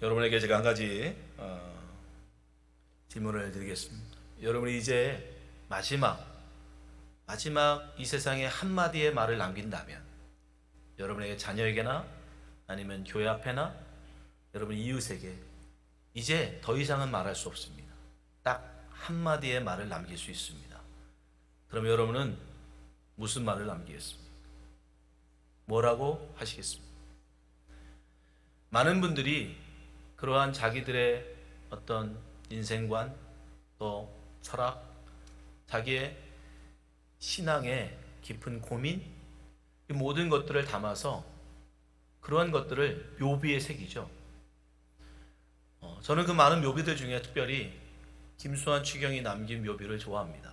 여러분에게 제가 한 가지 질문을 드리겠습니다. 여러분이 이제 마지막 이 세상에 한마디의 말을 남긴다면, 여러분에게 자녀에게나 아니면 교회 앞에나 여러분 이웃에게 이제 더 이상은 말할 수 없습니다. 딱 한마디의 말을 남길 수 있습니다. 그럼 여러분은 무슨 말을 남기겠습니까? 뭐라고 하시겠습니까? 많은 분들이 그러한 자기들의 어떤 인생관, 또 철학, 자기의 신앙의 깊은 고민, 이 모든 것들을 담아서 그러한 것들을 묘비에 새기죠. 저는 그 많은 묘비들 중에 특별히 김수환 추경이 남긴 묘비를 좋아합니다.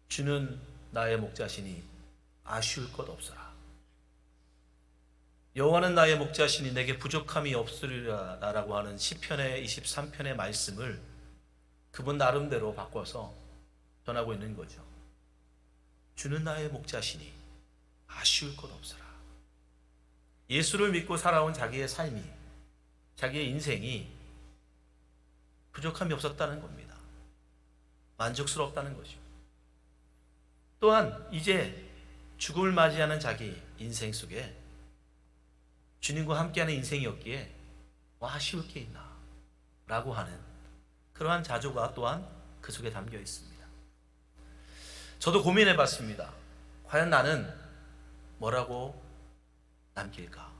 주는 나의 목자시니 아쉬울 것 없어라. 여호와는 나의 목자시니 내게 부족함이 없으리라라고 하는 시편의 23편의 말씀을 그분 나름대로 바꿔서 전하고 있는 거죠. 주는 나의 목자시니 아쉬울 것 없어라. 예수를 믿고 살아온 자기의 삶이, 자기의 인생이 부족함이 없었다는 겁니다. 만족스럽다는 거죠. 또한 이제 죽음을 맞이하는 자기 인생 속에 주님과 함께하는 인생이었기에 아쉬울 게 있나 라고 하는 그러한 자조가 또한 그 속에 담겨 있습니다. 저도 고민해 봤습니다. 과연 나는 뭐라고 남길까?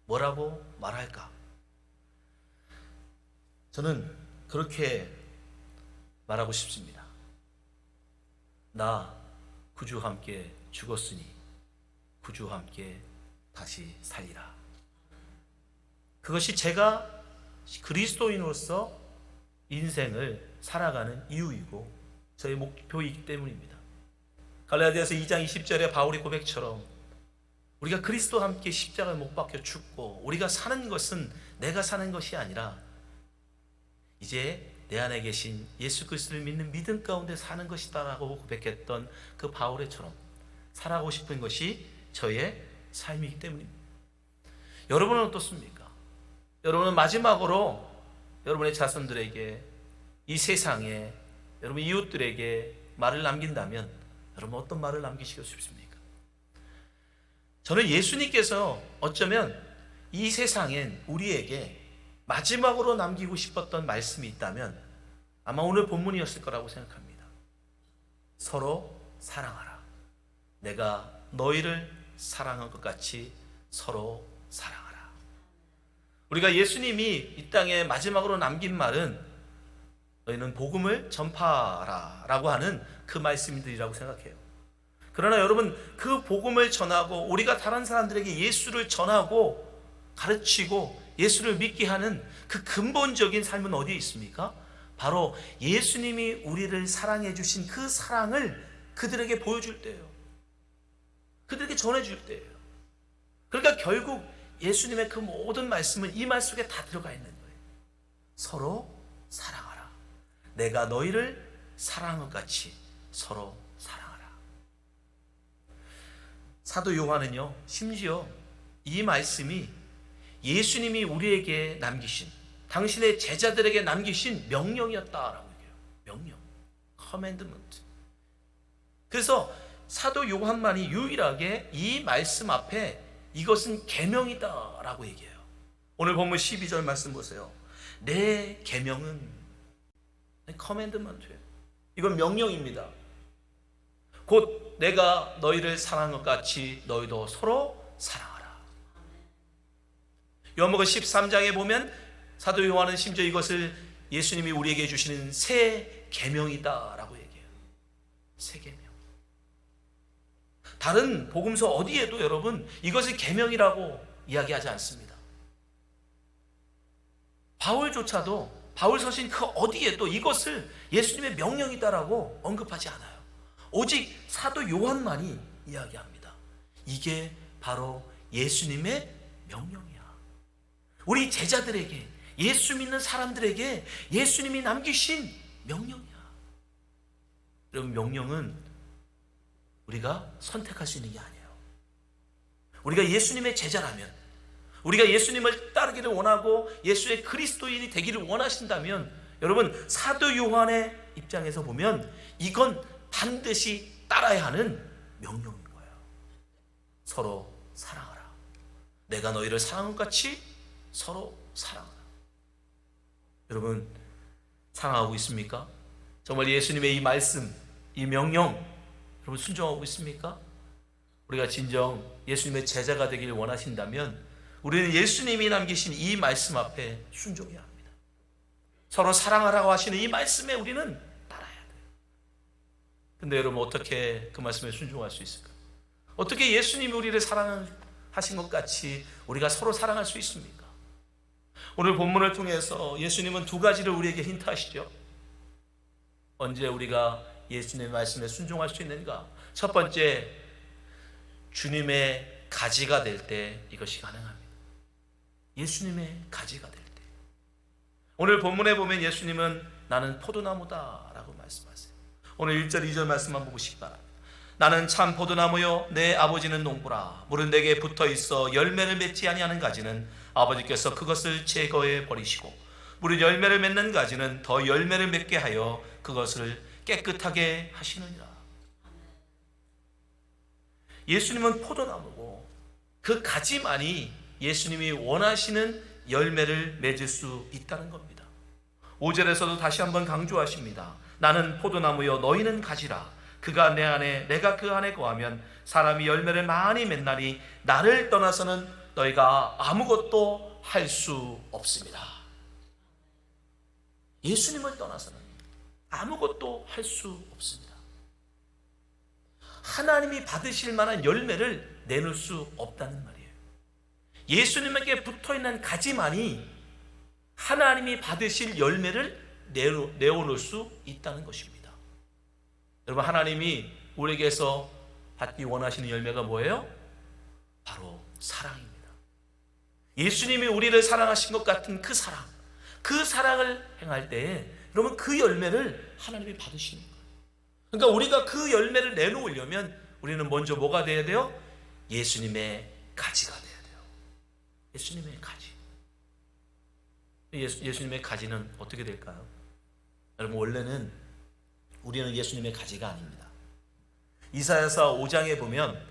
뭐라고 말할까? 저는 그렇게 말하고 싶습니다. 나 구주와 함께 죽었으니 구주와 함께 다시 살리라. 그것이 제가 그리스도인으로서 인생을 살아가는 이유이고 저의 목표이기 때문입니다. 갈라디아서 2장 20절에 바울의 고백처럼 우리가 그리스도와 함께 십자가에 못 박혀 죽고 우리가 사는 것은 내가 사는 것이 아니라 이제 내 안에 계신 예수 그리스도를 믿는 믿음 가운데 사는 것이다라고 고백했던 그 바울의처럼 살아가고 싶은 것이 저의 삶이기 때문입니다. 여러분은 어떻습니까? 여러분은 마지막으로 여러분의 자손들에게, 이 세상에, 여러분 이웃들에게 말을 남긴다면 여러분 어떤 말을 남기시고 싶습니까? 저는 예수님께서 어쩌면 이 세상엔 우리에게 마지막으로 남기고 싶었던 말씀이 있다면 아마 오늘 본문이었을 거라고 생각합니다. 서로 사랑하라. 내가 너희를 사랑한 것 같이 서로 사랑하라. 우리가 예수님이 이 땅에 마지막으로 남긴 말은 너희는 복음을 전파하라 라고 하는 그 말씀들이라고 생각해요. 그러나 여러분, 그 복음을 전하고 우리가 다른 사람들에게 예수를 전하고 가르치고 예수를 믿게 하는 그 근본적인 삶은 어디에 있습니까? 바로 예수님이 우리를 사랑해 주신 그 사랑을 그들에게 보여줄 때예요. 그들에게 전해줄 때예요. 그러니까 결국 예수님의 그 모든 말씀은 이 말 속에 다 들어가 있는 거예요. 서로 사랑하라. 내가 너희를 사랑한 것 같이 서로 사랑하라. 사도 요한은요, 심지어 이 말씀이 예수님이 우리에게 남기신, 당신의 제자들에게 남기신 명령이었다라고 얘기해요. 명령, 커맨드먼트. 그래서 사도 요한만이 유일하게 이 말씀 앞에 이것은 계명이다라고 얘기해요. 오늘 본문 12절 말씀 보세요. 내 계명은 커맨드먼트예요. 이건 명령입니다. 곧 내가 너희를 사랑한 것 같이 너희도 서로 사랑하라. 요한복음 13장에 보면 사도 요한은 심지어 이것을 예수님이 우리에게 주시는 새 계명이다라고 얘기해요. 새 계명. 다른 복음서 어디에도 여러분 이것을 계명이라고 이야기하지 않습니다. 바울조차도 바울 서신 그 어디에도 이것을 예수님의 명령이다라고 언급하지 않아요. 오직 사도 요한만이 이야기합니다. 이게 바로 예수님의 명령이야. 우리 제자들에게, 예수 믿는 사람들에게 예수님이 남기신 명령이야. 여러분, 명령은 우리가 선택할 수 있는 게 아니에요. 우리가 예수님의 제자라면, 우리가 예수님을 따르기를 원하고 예수의 그리스도인이 되기를 원하신다면 여러분, 사도 요한의 입장에서 보면 이건 반드시 따라야 하는 명령인 거예요. 서로 사랑하라. 내가 너희를 사랑한 것 같이 서로 사랑하라. 여러분, 사랑하고 있습니까? 정말 예수님의 이 말씀, 이 명령 여러분 순종하고 있습니까? 우리가 진정 예수님의 제자가 되기를 원하신다면 우리는 예수님이 남기신 이 말씀 앞에 순종해야 합니다. 서로 사랑하라고 하시는 이 말씀에 우리는 따라야 돼요. 근데 여러분, 어떻게 그 말씀에 순종할 수 있을까? 어떻게 예수님이 우리를 사랑하신 것 같이 우리가 서로 사랑할 수 있습니까? 오늘 본문을 통해서 예수님은 두 가지를 우리에게 힌트하시죠. 언제 우리가 예수님의 말씀에 순종할 수 있는가? 첫 번째, 주님의 가지가 될 때 이것이 가능합니다. 예수님의 가지가 될 때. 오늘 본문에 보면 예수님은 나는 포도나무다 라고 말씀하세요. 오늘 1절 2절 말씀만 보시기 바랍니다. 나는 참 포도나무요 내 아버지는 농부라. 물은 내게 붙어있어 열매를 맺지 아니하는 가지는 아버지께서 그것을 제거해 버리시고 물은 열매를 맺는 가지는 더 열매를 맺게 하여 그것을 깨끗하게 하시느니라. 예수님은 포도나무고 그 가지만이 예수님이 원하시는 열매를 맺을 수 있다는 겁니다. 5절에서도 다시 한번 강조하십니다. 나는 포도나무여 너희는 가지라. 그가 내 안에 내가 그 안에 거하면 사람이 열매를 많이 맺나니 나를 떠나서는 너희가 아무것도 할 수 없습니다. 예수님을 떠나서는 아무것도 할 수 없습니다. 하나님이 받으실 만한 열매를 내놓을 수 없다는 말이에요. 예수님에게 붙어있는 가지만이 하나님이 받으실 열매를 내어놓을 수 있다는 것입니다. 여러분, 하나님이 우리에게서 받기 원하시는 열매가 뭐예요? 바로 사랑입니다. 예수님이 우리를 사랑하신 것 같은 그 사랑, 그 사랑을 행할 때에 여러분 그 열매를 하나님이 받으시는 거예요. 그러니까 우리가 그 열매를 내놓으려면 우리는 먼저 뭐가 돼야 돼요? 예수님의 가지가 돼야 돼요. 예수님의 가지. 예수님의 가지는 어떻게 될까요? 여러분, 원래는 우리는 예수님의 가지가 아닙니다. 이사야서 5장에 보면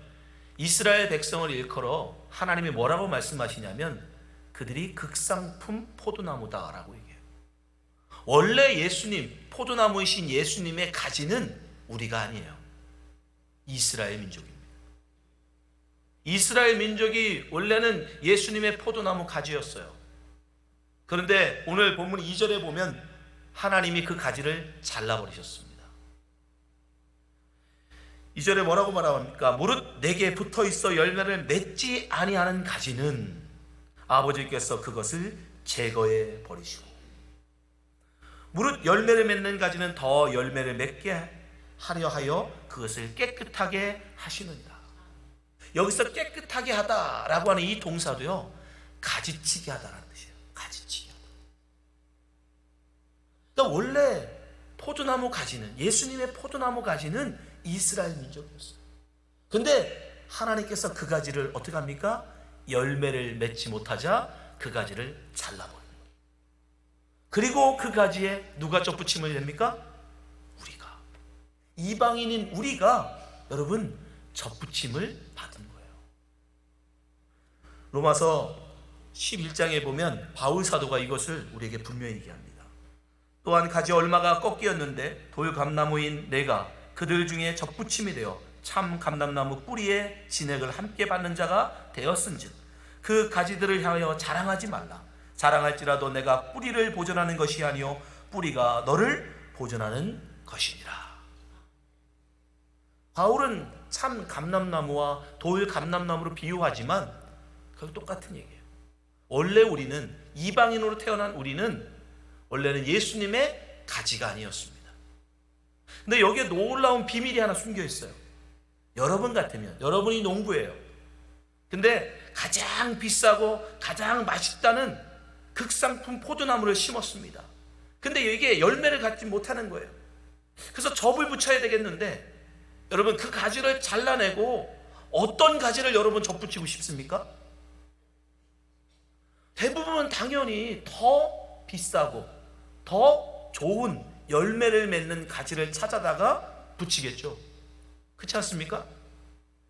이스라엘 백성을 일컬어 하나님이 뭐라고 말씀하시냐면 그들이 극상품 포도나무다라고 얘기해요. 원래 예수님, 포도나무이신 예수님의 가지는 우리가 아니에요. 이스라엘 민족입니다. 이스라엘 민족이 원래는 예수님의 포도나무 가지였어요. 그런데 오늘 본문 2절에 보면 하나님이 그 가지를 잘라버리셨습니다. 2절에 뭐라고 말합니까? 무릇 내게 붙어있어 열매를 맺지 아니하는 가지는 아버지께서 그것을 제거해 버리시고 무릇 열매를 맺는 가지는 더 열매를 맺게 하려 하여 그것을 깨끗하게 하시느니라. 여기서 깨끗하게 하다라고 하는 이 동사도요, 가지치기 하다라는 뜻이에요. 가지치기 하다. 그러니까 원래 포도나무 가지는, 예수님의 포도나무 가지는 이스라엘 민족이었어요. 근데 하나님께서 그 가지를 어떻게 합니까? 열매를 맺지 못하자 그 가지를 잘라버립니다. 그리고 그 가지에 누가 접붙임을 냅니까? 우리가, 이방인인 우리가 여러분 접붙임을 받은 거예요. 로마서 11장에 보면 바울 사도가 이것을 우리에게 분명히 얘기합니다. 또한 가지 얼마가 꺾이었는데 돌감나무인 내가 그들 중에 접붙임이 되어 참 감람나무 뿌리에 진액을 함께 받는 자가 되었은즉 그 가지들을 향하여 자랑하지 말라. 자랑할지라도 내가 뿌리를 보존하는 것이 아니요 뿌리가 너를 보존하는 것이니라. 바울은 참 감람나무와 돌 감람나무로 비유하지만 그건 똑같은 얘기예요. 원래 우리는, 이방인으로 태어난 우리는 원래는 예수님의 가지가 아니었습니다. 근데 여기에 놀라운 비밀이 하나 숨겨 있어요. 여러분 같으면, 여러분이 농부예요. 근데 가장 비싸고 가장 맛있다는 극상품 포도나무를 심었습니다. 근데 이게 열매를 갖지 못하는 거예요. 그래서 접을 붙여야 되겠는데 여러분 그 가지를 잘라내고 어떤 가지를 여러분 접붙이고 싶습니까? 대부분 당연히 더 비싸고 더 좋은 열매를 맺는 가지를 찾아다가 붙이겠죠. 그렇지 않습니까?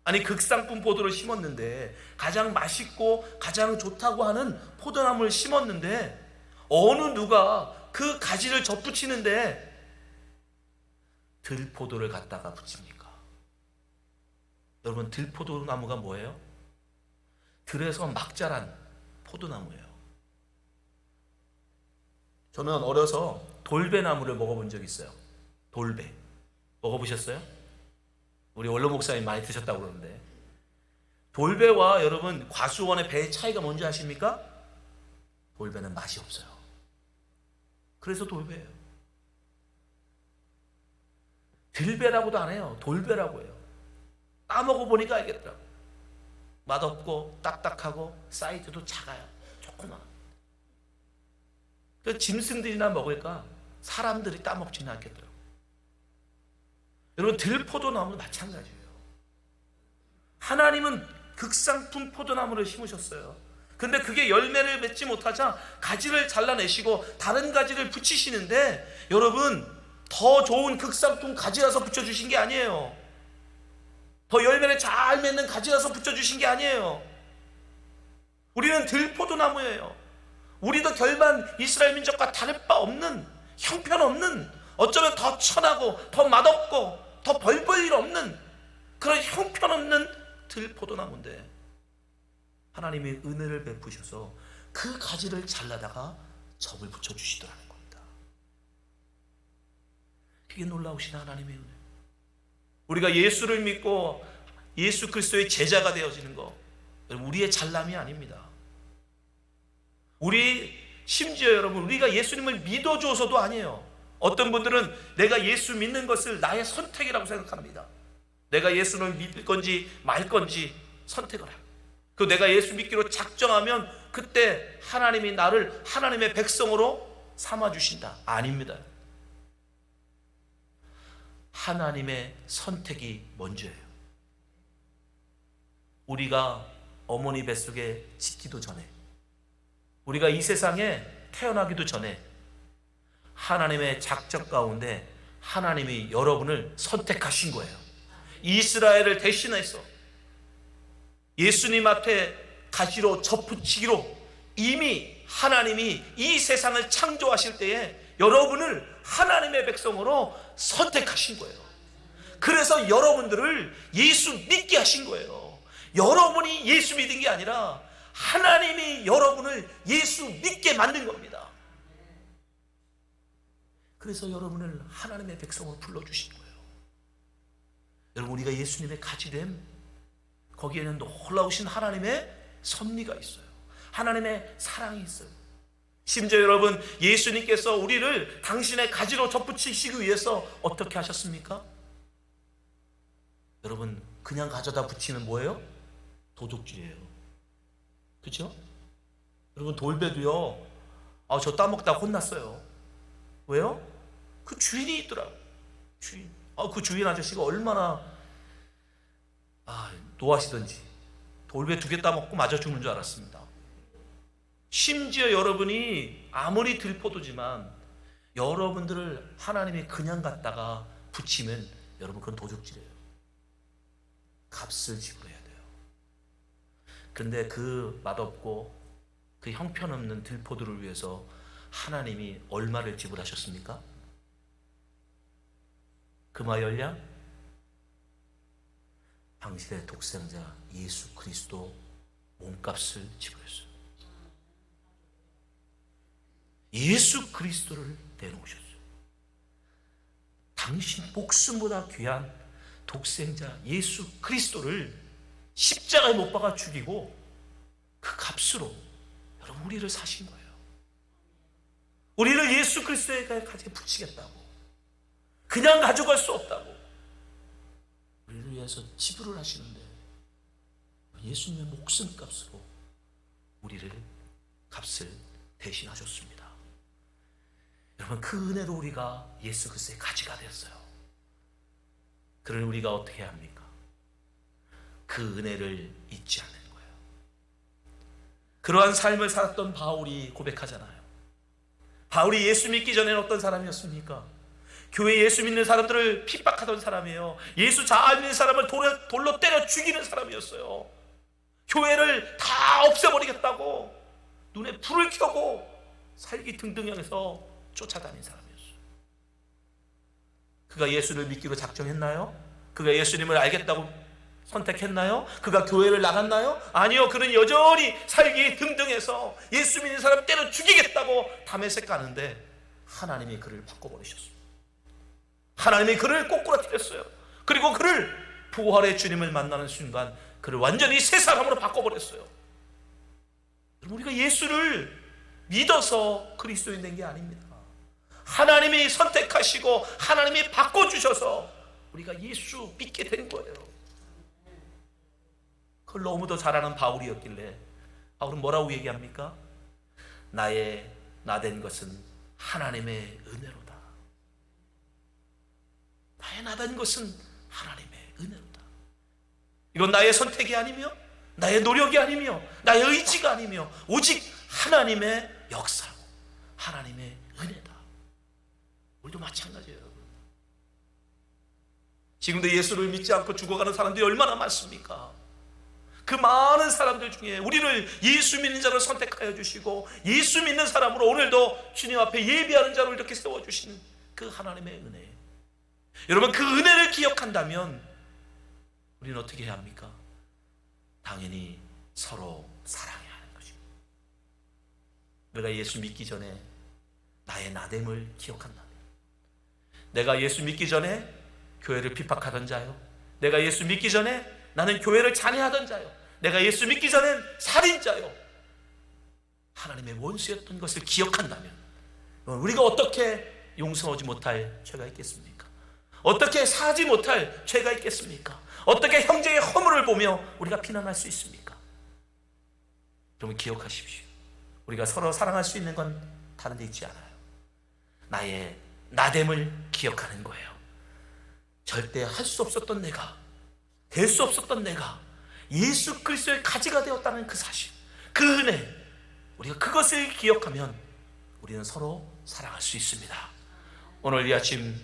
아니, 극상품 포도를 심었는데, 가장 맛있고 가장 좋다고 하는 포도나무를 심었는데, 어느 누가 그 가지를 접붙이는데 들포도를 갖다가 붙입니까? 여러분, 들포도나무가 뭐예요? 들에서 막 자란 포도나무예요. 저는 어려서 돌배나무를 먹어본 적이 있어요. 돌배 먹어보셨어요? 우리 원로 목사님 많이 드셨다고 그러는데, 돌배와 여러분 과수원의 배의 차이가 뭔지 아십니까? 돌배는 맛이 없어요. 그래서 돌배예요. 들배라고도 안 해요. 돌배라고 해요. 따먹어보니까 알겠더라고. 맛없고 딱딱하고 사이즈도 작아요. 조그만. 그 짐승들이나 먹을까 사람들이 따먹지는 않겠더라고. 여러분, 들포도나무는 마찬가지예요. 하나님은 극상품 포도나무를 심으셨어요. 근데 그게 열매를 맺지 못하자 가지를 잘라내시고 다른 가지를 붙이시는데, 여러분, 더 좋은 극상품 가지라서 붙여주신 게 아니에요. 더 열매를 잘 맺는 가지라서 붙여주신 게 아니에요. 우리는 들포도나무예요. 우리도 결반 이스라엘 민족과 다를 바 없는, 형편없는, 어쩌면 더 천하고 더 맛없고 더 벌 볼 일 없는 그런 형편없는 들포도나무인데, 하나님이 은혜를 베푸셔서 그 가지를 잘라다가 접을 붙여주시더라는 겁니다. 그게 놀라우신 하나님의 은혜. 우리가 예수를 믿고 예수 그리스도의 제자가 되어지는 거, 우리의 잘남이 아닙니다. 심지어 여러분, 우리가 예수님을 믿어줘서도 아니에요. 어떤 분들은 내가 예수 믿는 것을 나의 선택이라고 생각합니다. 내가 예수를 믿을 건지 말 건지 선택을 해요. 그 내가 예수 믿기로 작정하면 그때 하나님이 나를 하나님의 백성으로 삼아주신다. 아닙니다. 하나님의 선택이 먼저예요. 우리가 어머니 뱃속에 짓기도 전에, 우리가 이 세상에 태어나기도 전에 하나님의 작전 가운데 하나님이 여러분을 선택하신 거예요. 이스라엘을 대신해서 예수님 앞에 가지로 접붙이기로 이미 하나님이 이 세상을 창조하실 때에 여러분을 하나님의 백성으로 선택하신 거예요. 그래서 여러분들을 예수 믿게 하신 거예요. 여러분이 예수 믿은 게 아니라 하나님이 여러분을 예수 믿게 만든 겁니다. 그래서 여러분을 하나님의 백성으로 불러주신 거예요. 여러분, 우리가 예수님의 가지됨, 거기에는 놀라우신 하나님의 섭리가 있어요. 하나님의 사랑이 있어요. 심지어 여러분, 예수님께서 우리를 당신의 가지로 접붙이시기 위해서 어떻게 하셨습니까? 여러분, 그냥 가져다 붙이면 뭐예요? 도둑질이에요. 그렇죠? 여러분, 돌배도요, 저 따먹다가 혼났어요. 왜요? 그 주인이 있더라고요. 주인. 그 주인 아저씨가 얼마나 노하시던지 돌배 2개 따먹고 맞아 죽는 줄 알았습니다. 심지어 여러분이 아무리 들포도지만 여러분들을 하나님이 그냥 갖다가 붙이면 여러분, 그건 도둑질이에요. 값을 지불해야 돼요. 그런데 그 맛없고 그 형편없는 들포도를 위해서 하나님이 얼마를 지불하셨습니까? 금화열량? 당신의 독생자 예수 그리스도 몸값을 지불했어요. 예수 그리스도를 내놓으셨어요. 당신 목숨보다 귀한 독생자 예수 그리스도를 십자가에 못 박아 죽이고 그 값으로 여러분, 우리를 사신 거예요. 우리를 예수 그리스도의 가지에 붙이겠다고, 그냥 가져갈 수 없다고 우리를 위해서 지불을 하시는데, 예수님의 목숨값으로 우리를 값을 대신하셨습니다. 여러분, 그 은혜로 우리가 예수 그리스도의 가지가 되었어요. 그러니 우리가 어떻게 합니까? 그 은혜를 잊지 않는 거예요. 그러한 삶을 살았던 바울이 고백하잖아요. 바울이 예수 믿기 전에는 어떤 사람이었습니까? 교회 예수 믿는 사람들을 핍박하던 사람이에요. 예수 잘 믿는 사람을 돌로 때려 죽이는 사람이었어요. 교회를 다 없애버리겠다고 눈에 불을 켜고 살기 등등해서 쫓아다닌 사람이었어요. 그가 예수를 믿기로 작정했나요? 그가 예수님을 알겠다고 선택했나요? 그가 교회를 나갔나요? 아니요. 그는 여전히 살기 등등해서 예수 믿는 사람 때려 죽이겠다고 담에색 가는데 하나님이 그를 바꿔버리셨습니다. 하나님이 그를 꼬꾸라뜨렸어요. 그리고 그를 부활의 주님을 만나는 순간 그를 완전히 새 사람으로 바꿔버렸어요. 우리가 예수를 믿어서 그리스도인 된 게 아닙니다. 하나님이 선택하시고 하나님이 바꿔주셔서 우리가 예수 믿게 된 거예요. 그걸 너무도 잘 아는 바울이었길래 바울은 뭐라고 얘기합니까? 나된 것은 하나님의 은혜로다. 나의 나된 것은 하나님의 은혜로다. 이건 나의 선택이 아니며 나의 노력이 아니며 나의 의지가 아니며 오직 하나님의 역사고 하나님의 은혜다. 우리도 마찬가지예요. 지금도 예수를 믿지 않고 죽어가는 사람들이 얼마나 많습니까? 그 많은 사람들 중에 우리를 예수 믿는 자를 선택하여 주시고 예수 믿는 사람으로 오늘도 주님 앞에 예비하는 자로 이렇게 세워주신 그 하나님의 은혜. 여러분, 그 은혜를 기억한다면 우리는 어떻게 해야 합니까? 당연히 서로 사랑해야 하는 것입니다. 내가 예수 믿기 전에 나의 나됨을 기억한다면, 내가 예수 믿기 전에 교회를 핍박하던 자요, 내가 예수 믿기 전에 나는 교회를 잔해하던 자요, 내가 예수 믿기 전엔 살인자요, 하나님의 원수였던 것을 기억한다면 우리가 어떻게 용서하지 못할 죄가 있겠습니까? 어떻게 사지 못할 죄가 있겠습니까? 어떻게 형제의 허물을 보며 우리가 비난할 수 있습니까? 여러분, 기억하십시오. 우리가 서로 사랑할 수 있는 건 다른 데 있지 않아요. 나의 나됨을 기억하는 거예요. 절대 할 수 없었던 내가, 될 수 없었던 내가 예수 그리스도의 가지가 되었다는 그 사실, 그 은혜, 우리가 그것을 기억하면 우리는 서로 사랑할 수 있습니다. 오늘 이 아침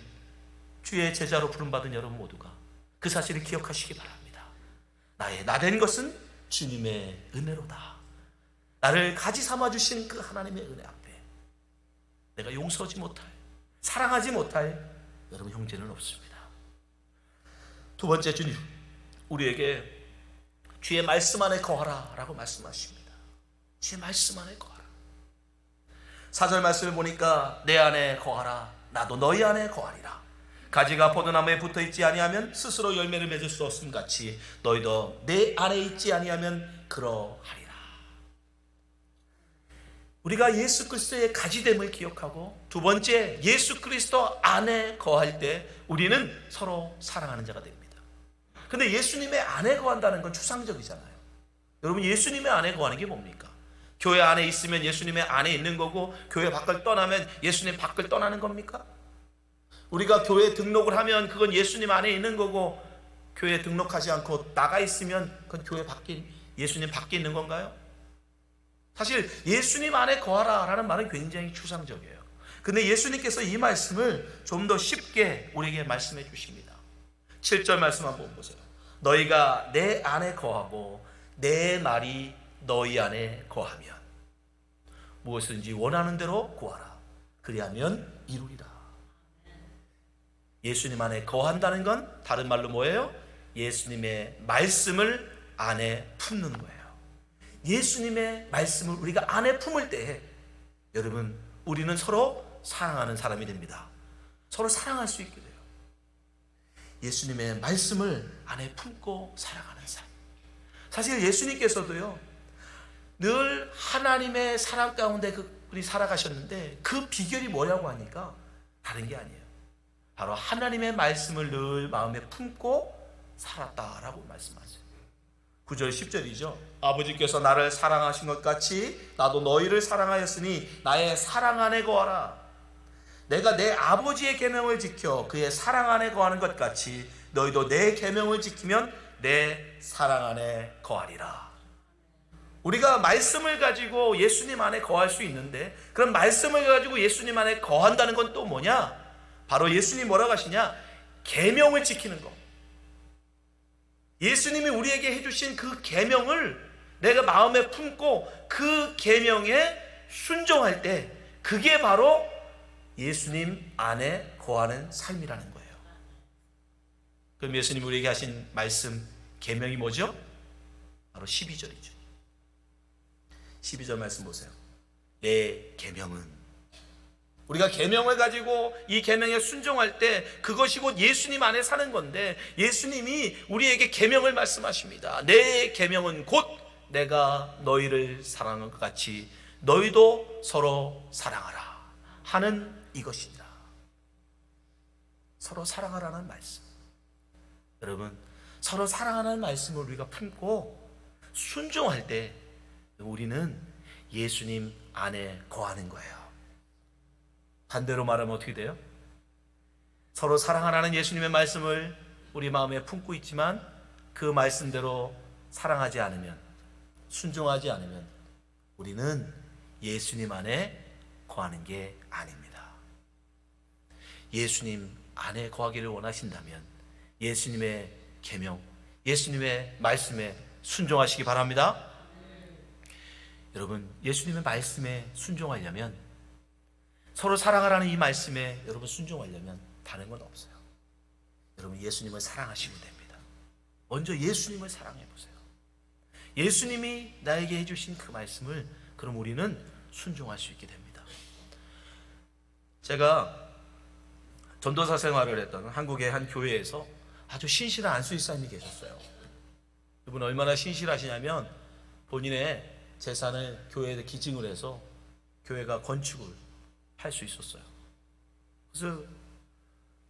주의 제자로 부름받은 여러분 모두가 그 사실을 기억하시기 바랍니다. 나의 나된 것은 주님의 은혜로다. 나를 가지 삼아주신 그 하나님의 은혜 앞에 내가 용서하지 못할, 사랑하지 못할 여러분 형제는 없습니다. 두 번째, 주님 우리에게 주의 말씀 안에 거하라 라고 말씀하십니다. 주의 말씀 안에 거하라. 4절 말씀을 보니까 내 안에 거하라, 나도 너희 안에 거하리라. 가지가 포도나무에 붙어있지 아니하면 스스로 열매를 맺을 수 없음 같이 너희도 내 안에 있지 아니하면 그러하리라. 우리가 예수 그리스도의 가지됨을 기억하고, 두 번째, 예수 그리스도 안에 거할 때 우리는 서로 사랑하는 자가 됩니다. 근데 예수님의 안에 거한다는 건 추상적이잖아요. 여러분, 예수님의 안에 거하는 게 뭡니까? 교회 안에 있으면 예수님의 안에 있는 거고, 교회 밖을 떠나면 예수님 밖을 떠나는 겁니까? 우리가 교회 등록을 하면 그건 예수님 안에 있는 거고, 교회 등록하지 않고 나가 있으면 그건 교회 밖에, 예수님 밖에 있는 건가요? 사실 예수님 안에 거하라 라는 말은 굉장히 추상적이에요. 근데 예수님께서 이 말씀을 좀 더 쉽게 우리에게 말씀해 주십니다. 7절 말씀 한번 보세요. 너희가 내 안에 거하고 내 말이 너희 안에 거하면 무엇이든지 원하는 대로 구하라. 그리하면 이루리라. 예수님 안에 거한다는 건 다른 말로 뭐예요? 예수님의 말씀을 안에 품는 거예요. 예수님의 말씀을 우리가 안에 품을 때 여러분, 우리는 서로 사랑하는 사람이 됩니다. 서로 사랑할 수 있게 돼요. 예수님의 말씀을 안에 품고 살아가는 삶. 사실 예수님께서도요, 늘 하나님의 사랑 가운데 우리 살아가셨는데 그 비결이 뭐냐고 하니까 다른 게 아니에요. 바로 하나님의 말씀을 늘 마음에 품고 살았다라고 말씀하세요. 9절 10절이죠. 아버지께서 나를 사랑하신 것 같이 나도 너희를 사랑하였으니 나의 사랑 안에 거하라. 내가 내 아버지의 계명을 지켜 그의 사랑 안에 거하는 것 같이 너희도 내 계명을 지키면 내 사랑 안에 거하리라. 우리가 말씀을 가지고 예수님 안에 거할 수 있는데, 그럼 말씀을 가지고 예수님 안에 거한다는 건 또 뭐냐? 바로 예수님이 뭐라고 하시냐? 계명을 지키는 것. 예수님이 우리에게 해주신 그 계명을 내가 마음에 품고 그 계명에 순종할 때, 그게 바로 예수님 안에 거하는 삶이라는 거예요. 그럼 예수님이 우리에게 하신 말씀, 계명이 뭐죠? 바로 12절이죠. 12절 말씀 보세요. 내 계명은, 우리가 계명을 가지고 이 계명에 순종할 때 그것이 곧 예수님 안에 사는 건데, 예수님이 우리에게 계명을 말씀하십니다. 내 계명은 곧 내가 너희를 사랑한 것 같이 너희도 서로 사랑하라 하는 이것이니라. 서로 사랑하라는 말씀. 여러분, 서로 사랑하는 말씀을 우리가 품고 순종할 때 우리는 예수님 안에 거하는 거예요. 반대로 말하면 어떻게 돼요? 서로 사랑하라는 예수님의 말씀을 우리 마음에 품고 있지만 그 말씀대로 사랑하지 않으면, 순종하지 않으면 우리는 예수님 안에 거하는 게 아닙니다. 예수님 안에 거하기를 원하신다면 예수님의 계명, 예수님의 말씀에 순종하시기 바랍니다. 여러분, 예수님의 말씀에 순종하려면, 서로 사랑하라는 이 말씀에 여러분 순종하려면 다른 건 없어요. 여러분, 예수님을 사랑하시면 됩니다. 먼저 예수님을 사랑해 보세요. 예수님이 나에게 해주신 그 말씀을 그럼 우리는 순종할 수 있게 됩니다. 제가 전도사 생활을 했던 한국의 한 교회에서 아주 신실한 안수집사님이 계셨어요. 이분 얼마나 신실하시냐면 본인의 재산을 교회에 기증을 해서 교회가 건축을 할 수 있었어요. 그래서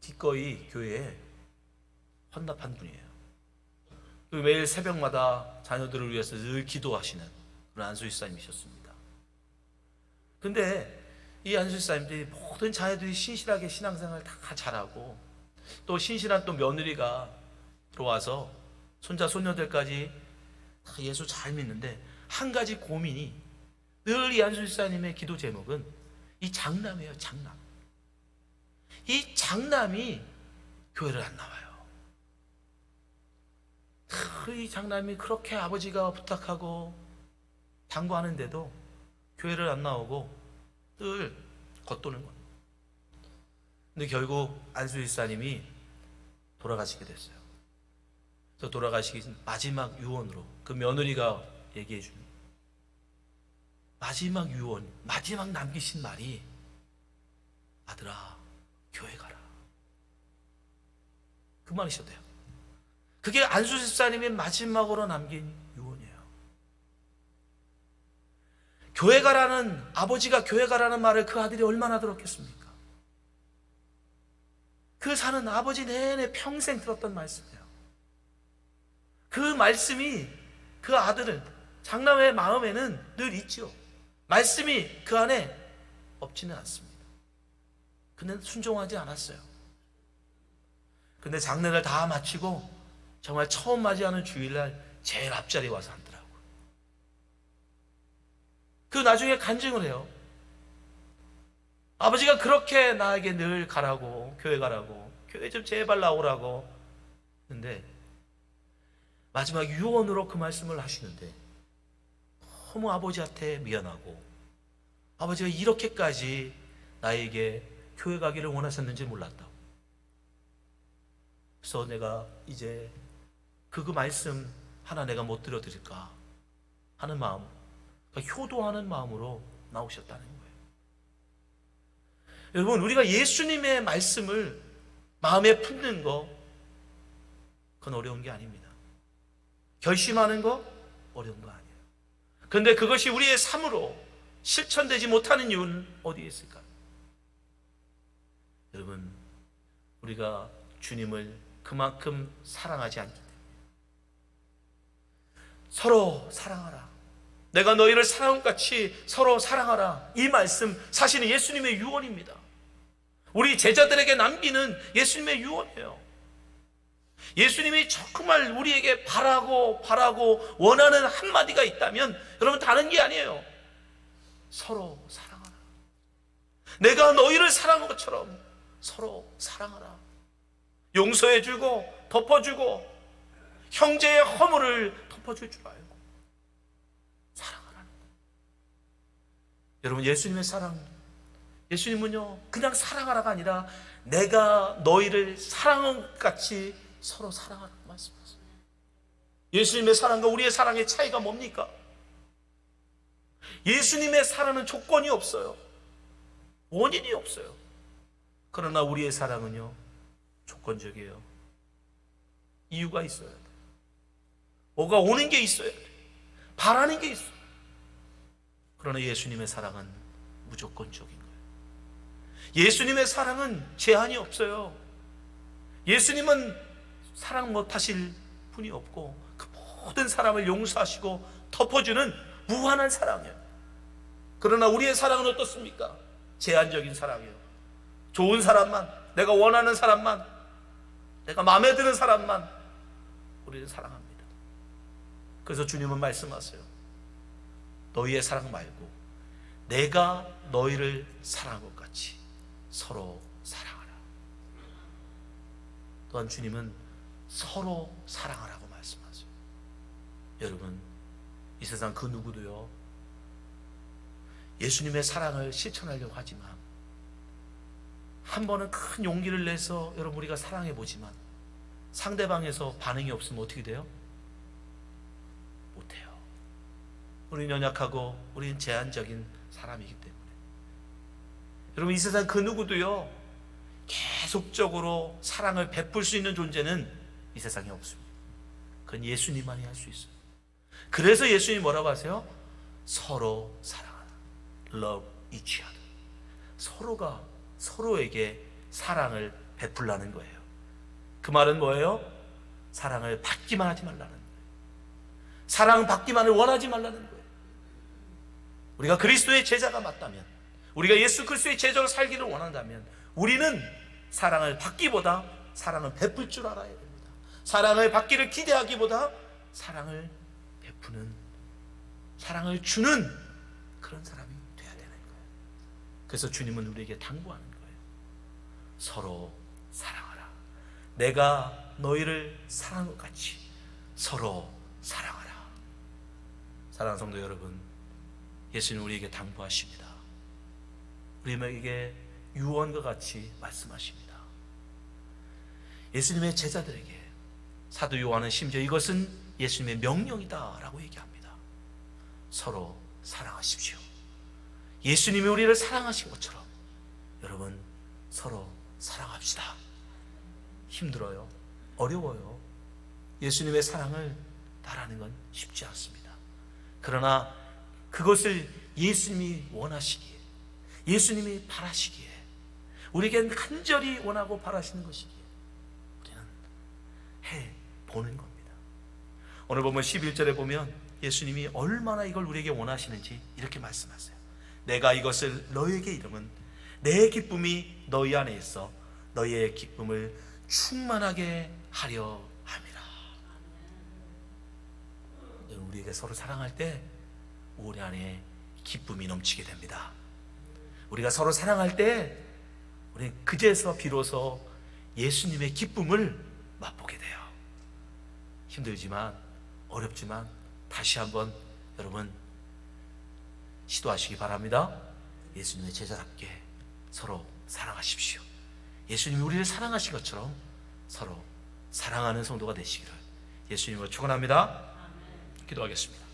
기꺼이 교회에 헌납한 분이에요. 매일 새벽마다 자녀들을 위해서 늘 기도하시는 그런 안수집사님이셨습니다. 근데 이 안수집사님들이 모든 자녀들이 신실하게 신앙생활을 다 잘하고, 또 신실한 또 며느리가 들어와서 손자 손녀들까지 다 예수 잘 믿는데, 한 가지 고민이, 늘 이 안수집사님의 기도 제목은 이 장남이에요. 장남. 이 장남이 교회를 안 나와요. 이 장남이 그렇게 아버지가 부탁하고 당부하는데도 교회를 안 나오고 늘 겉도는 거예요. 근데 결국 안수집사님이 돌아가시게 됐어요. 그래서 돌아가시기 마지막 유언으로 그 며느리가 얘기해 주는 마지막 유언, 마지막 남기신 말이, 아들아, 교회 가라. 그 말이셨대요. 그게 안수집사님이 마지막으로 남긴 유언이에요. 교회 가라는, 아버지가 교회 가라는 말을 그 아들이 얼마나 들었겠습니까? 그 사는 아버지 내내 평생 들었던 말씀이에요. 그 말씀이 그 아들은, 장남의 마음에는 늘 있죠. 말씀이 그 안에 없지는 않습니다. 근데 순종하지 않았어요. 근데 장례를 다 마치고 정말 처음 맞이하는 주일날 제일 앞자리에 와서 앉더라고요. 그 나중에 간증을 해요. 아버지가 그렇게 나에게 늘 가라고, 교회 가라고, 교회 좀 제발 나오라고. 근데 마지막 유언으로 그 말씀을 하시는데 너무 아버지한테 미안하고, 아버지가 이렇게까지 나에게 교회 가기를 원하셨는지 몰랐다고. 그래서 내가 이제 그 말씀 하나 내가 못 들어드릴까 하는 마음, 그러니까 효도하는 마음으로 나오셨다는 거예요. 여러분, 우리가 예수님의 말씀을 마음에 품는 거, 그건 어려운 게 아닙니다. 결심하는 거 어려운 거 아니에요. 그런데 그것이 우리의 삶으로 실천되지 못하는 이유는 어디에 있을까요? 여러분, 우리가 주님을 그만큼 사랑하지 않기 때문에. 서로 사랑하라. 내가 너희를 사랑한 것 같이 서로 사랑하라. 이 말씀 사실은 예수님의 유언입니다. 우리 제자들에게 남기는 예수님의 유언이에요. 예수님이 정말 우리에게 바라고 원하는 한마디가 있다면 여러분 다른 게 아니에요. 서로 사랑하라. 내가 너희를 사랑한 것처럼 서로 사랑하라. 용서해주고 덮어주고 형제의 허물을 덮어줄 줄 알고 사랑하라는 거예요. 여러분 예수님의 사랑, 예수님은요 그냥 사랑하라가 아니라 내가 너희를 사랑한 것 같이 서로 사랑하라고 말씀하세요. 예수님의 사랑과 우리의 사랑의 차이가 뭡니까? 예수님의 사랑은 조건이 없어요. 원인이 없어요. 그러나 우리의 사랑은요 조건적이에요. 이유가 있어야 돼. 뭐가 오는 게 있어야 돼. 바라는 게 있어. 그러나 예수님의 사랑은 무조건적인 거예요. 예수님의 사랑은 제한이 없어요. 예수님은 사랑 못하실 분이 없고 그 모든 사람을 용서하시고 덮어주는 무한한 사랑이에요. 그러나 우리의 사랑은 어떻습니까? 제한적인 사랑이에요. 좋은 사람만, 내가 원하는 사람만, 내가 마음에 드는 사람만 우리는 사랑합니다. 그래서 주님은 말씀하세요. 너희의 사랑 말고 내가 너희를 사랑한 것 같이 서로 사랑하라. 또한 주님은 서로 사랑하라고 말씀하세요. 여러분 이 세상 그 누구도요 예수님의 사랑을 실천하려고 하지만 한 번은 큰 용기를 내서 여러분 우리가 사랑해 보지만 상대방에서 반응이 없으면 어떻게 돼요? 못해요. 우리는 연약하고 우리는 제한적인 사람이기 때문에 여러분 이 세상 그 누구도요 계속적으로 사랑을 베풀 수 있는 존재는 이 세상에 없습니다. 그건 예수님만이 할 수 있어요. 그래서 예수님이 뭐라고 하세요? 서로 사랑하라. Love each other. 서로가 서로에게 사랑을 베풀라는 거예요. 그 말은 뭐예요? 사랑을 받기만 하지 말라는 거예요. 사랑 받기만을 원하지 말라는 거예요. 우리가 그리스도의 제자가 맞다면, 우리가 예수 그리스도의 제자로 살기를 원한다면 우리는 사랑을 받기보다 사랑을 베풀 줄 알아야 됩니다. 사랑을 받기를 기대하기보다 사랑을 베푸는, 사랑을 주는 그런 사람이 돼야 되는 거예요. 그래서 주님은 우리에게 당부하는 거예요. 서로 사랑하라. 내가 너희를 사랑한 것 같이 서로 사랑하라. 사랑하는 성도 여러분, 예수님 우리에게 당부하십니다. 우리에게 유언과 같이 말씀하십니다. 예수님의 제자들에게 사도 요한은 심지어 이것은 예수님의 명령이다라고 얘기합니다. 서로 사랑하십시오. 예수님이 우리를 사랑하신 것처럼 여러분 서로 사랑합시다. 힘들어요. 어려워요. 예수님의 사랑을 따르는 건 쉽지 않습니다. 그러나 그것을 예수님이 원하시기에, 예수님이 바라시기에, 우리에게 간절히 원하고 바라시는 것이기에 우리는 해보는 겁니다. 오늘 보면 11절에 보면 예수님이 얼마나 이걸 우리에게 원하시는지 이렇게 말씀하세요. 내가 이것을 너희에게 이름은 내 기쁨이 너희 안에 있어 너희의 기쁨을 충만하게 하려 함이라. 우리에게 서로 사랑할 때 우리 안에 기쁨이 넘치게 됩니다. 우리가 서로 사랑할 때 우리는 그제서 비로소 예수님의 기쁨을 맛보게 돼요. 힘들지만 어렵지만 다시 한번 여러분 시도하시기 바랍니다. 예수님의 제자답게 서로 사랑하십시오. 예수님이 우리를 사랑하신 것처럼 서로 사랑하는 성도가 되시기를 예수님으로 축원합니다. 기도하겠습니다.